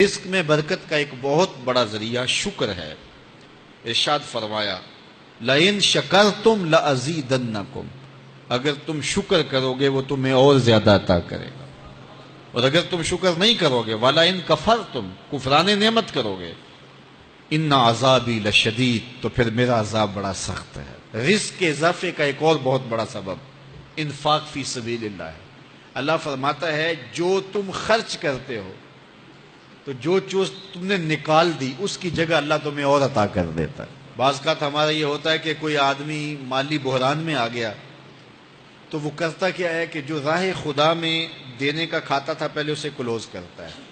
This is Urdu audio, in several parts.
رزق میں برکت کا ایک بہت بڑا ذریعہ شکر ہے۔ ارشاد فرمایا لَإِن شَكَرْتُمْ لَأَزِيدَنَّكُمْ، اگر تم شکر کرو گے وہ تمہیں اور زیادہ عطا کرے گا، اور اگر تم شکر نہیں کرو گے وَلَئِن كَفَرْتُمْ، کفران نعمت کرو گے، إِنَّ عَذَابِي لَشَدِيدٌ، تو پھر میرا عذاب بڑا سخت ہے۔ رزق کے اضافے کا ایک اور بہت بڑا سبب انفاق فی سبیل اللہ ہے۔ اللہ فرماتا ہے جو تم خرچ کرتے ہو تو جو چیز تم نے نکال دی اس کی جگہ اللہ تمہیں اور عطا کر دیتا ہے۔ بعض کا ہمارا یہ ہوتا ہے کہ کوئی آدمی مالی بحران میں آ گیا تو وہ کرتا کیا ہے کہ جو راہ خدا میں دینے کا کھاتا تھا پہلے اسے کلوز کرتا ہے،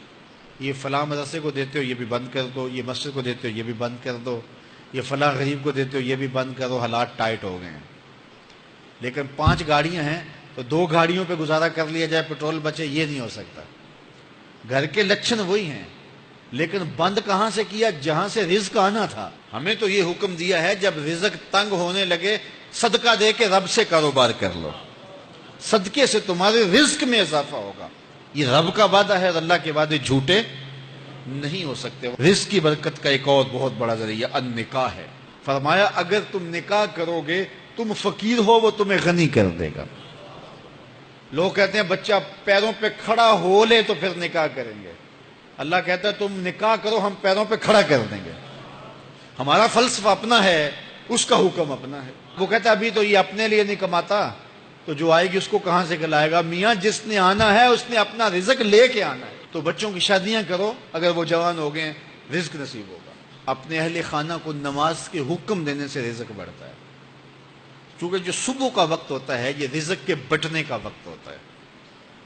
یہ فلاں مدرسے کو دیتے ہو یہ بھی بند کر دو، یہ مسجد کو دیتے ہو یہ بھی بند کر دو، یہ فلاں غریب کو دیتے ہو یہ بھی بند کرو، حالات ٹائٹ ہو گئے ہیں۔ لیکن 5 گاڑیاں ہیں تو 2 گاڑیوں پہ گزارا کر لیا جائے، پیٹرول بچے، یہ نہیں ہو سکتا۔ گھر کے لچھن وہی ہیں، لیکن بند کہاں سے کیا؟ جہاں سے رزق آنا تھا۔ ہمیں تو یہ حکم دیا ہے جب رزق تنگ ہونے لگے صدقہ دے کے رب سے کاروبار کر لو، صدقے سے تمہارے رزق میں اضافہ ہوگا۔ یہ رب کا وعدہ ہے اور اللہ کے وعدے جھوٹے نہیں ہو سکتے۔ رزق کی برکت کا ایک اور بہت بڑا ذریعہ النکاح ہے۔ فرمایا اگر تم نکاح کرو گے، تم فقیر ہو وہ تمہیں غنی کر دے گا۔ لوگ کہتے ہیں بچہ پیروں پہ کھڑا ہو لے تو پھر نکاح کریں گے، اللہ کہتا ہے تم نکاح کرو ہم پیروں پہ کھڑا کر دیں گے۔ ہمارا فلسفہ اپنا ہے، اس کا حکم اپنا ہے۔ وہ کہتا ہے ابھی تو یہ اپنے لیے نہیں کماتا تو جو آئے گی اس کو کہاں سے کھلائے گا؟ میاں جس نے آنا ہے اس نے اپنا رزق لے کے آنا ہے۔ تو بچوں کی شادیاں کرو، اگر وہ جوان ہو گئے رزق نصیب ہوگا۔ اپنے اہل خانہ کو نماز کے حکم دینے سے رزق بڑھتا ہے، کیونکہ جو صبح کا وقت ہوتا ہے یہ رزق کے بٹنے کا وقت ہوتا ہے،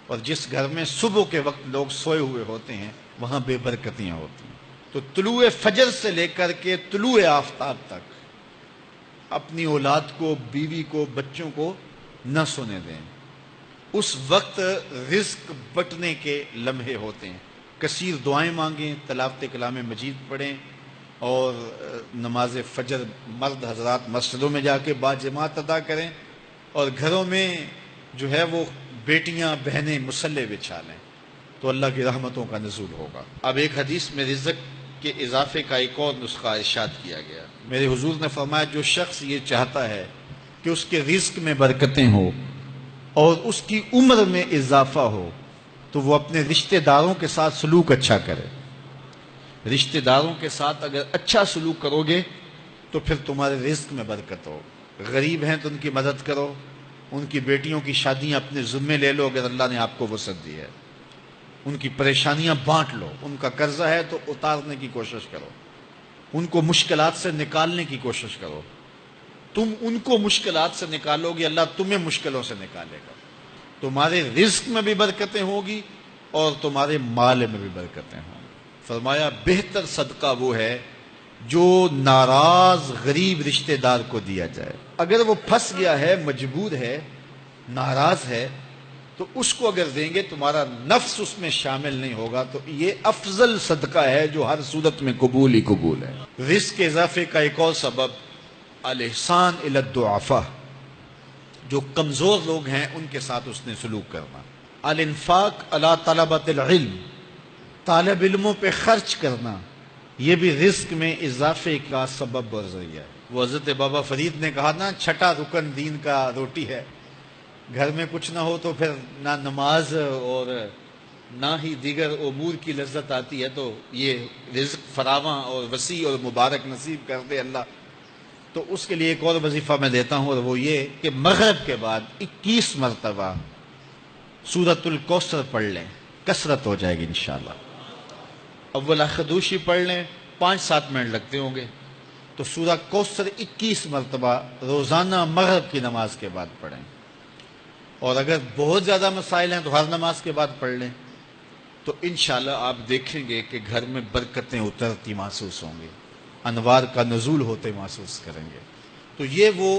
اور جس گھر میں صبح کے وقت لوگ سوئے ہوئے ہوتے ہیں وہاں بے برکتیاں ہوتی ہیں۔ تو طلوع فجر سے لے کر کے طلوع آفتاب تک اپنی اولاد کو، بیوی کو، بچوں کو نہ سونے دیں۔ اس وقت رزق بٹنے کے لمحے ہوتے ہیں۔ کثیر دعائیں مانگیں، تلاوت کلام مجید پڑھیں، اور نماز فجر مرد حضرات مسجدوں میں جا کے باجماعت ادا کریں، اور گھروں میں جو ہے وہ بیٹیاں بہنیں مصلے بچھا لیں، تو اللہ کی رحمتوں کا نزول ہوگا۔ اب ایک حدیث میں رزق کے اضافے کا ایک اور نسخہ ارشاد کیا گیا۔ میرے حضور نے فرمایا جو شخص یہ چاہتا ہے کہ اس کے رزق میں برکتیں ہوں اور اس کی عمر میں اضافہ ہو تو وہ اپنے رشتہ داروں کے ساتھ سلوک اچھا کرے۔ رشتہ داروں کے ساتھ اگر اچھا سلوک کرو گے تو پھر تمہارے رزق میں برکت ہو۔ غریب ہیں تو ان کی مدد کرو، ان کی بیٹیوں کی شادیاں اپنے ذمے لے لو اگر اللہ نے آپ کو وسعت دی ہے، ان کی پریشانیاں بانٹ لو، ان کا قرضہ ہے تو اتارنے کی کوشش کرو، ان کو مشکلات سے نکالنے کی کوشش کرو۔ تم ان کو مشکلات سے نکالو گے، اللہ تمہیں مشکلوں سے نکالے گا۔ تمہارے رزق میں بھی برکتیں ہوگی اور تمہارے مال میں بھی برکتیں ہوں گی۔ فرمایا بہتر صدقہ وہ ہے جو ناراض غریب رشتہ دار کو دیا جائے۔ اگر وہ پھنس گیا ہے، مجبور ہے، ناراض ہے، تو اس کو اگر دیں گے تمہارا نفس اس میں شامل نہیں ہوگا، تو یہ افضل صدقہ ہے جو ہر صورت میں قبول ہی قبول ہے۔ رزق کے اضافے کا ایک اور سبب الاحسان الی الضعفاء، جو کمزور لوگ ہیں ان کے ساتھ اس نے سلوک کرنا۔ الانفاق علی طلبۃ العلم، طالب علموں پہ خرچ کرنا، یہ بھی رزق میں اضافے کا سبب اور ذریعہ ہے۔ وہ حضرت بابا فرید نے کہا نا، چھٹا رکن دین کا روٹی ہے۔ گھر میں کچھ نہ ہو تو پھر نہ نماز اور نہ ہی دیگر امور کی لذت آتی ہے، تو یہ رزق فراواں اور وسیع اور مبارک نصیب کر دے اللہ۔ تو اس کے لیے ایک اور وظیفہ میں دیتا ہوں، اور وہ یہ کہ مغرب کے بعد 21 مرتبہ سورۃ الکوثر پڑھ لیں، کثرت ہو جائے گی انشاءاللہ۔ اول خدوشی پڑھ لیں، 5-7 منٹ لگتے ہوں گے، تو سورہ کوثر 21 مرتبہ روزانہ مغرب کی نماز کے بعد پڑھیں، اور اگر بہت زیادہ مسائل ہیں تو ہر نماز کے بعد پڑھ لیں، تو انشاءاللہ آپ دیکھیں گے کہ گھر میں برکتیں اترتی محسوس ہوں گی، انوار کا نزول ہوتے محسوس کریں گے۔ تو یہ وہ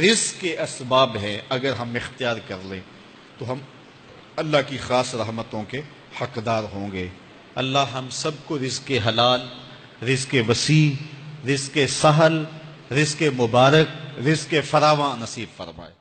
رزق کے اسباب ہے، اگر ہم اختیار کر لیں تو ہم اللہ کی خاص رحمتوں کے حقدار ہوں گے۔ اللہ ہم سب کو رزق حلال، رزق وسیع، رزق سہل، رزق مبارک، رزق فراواں نصیب فرمائے۔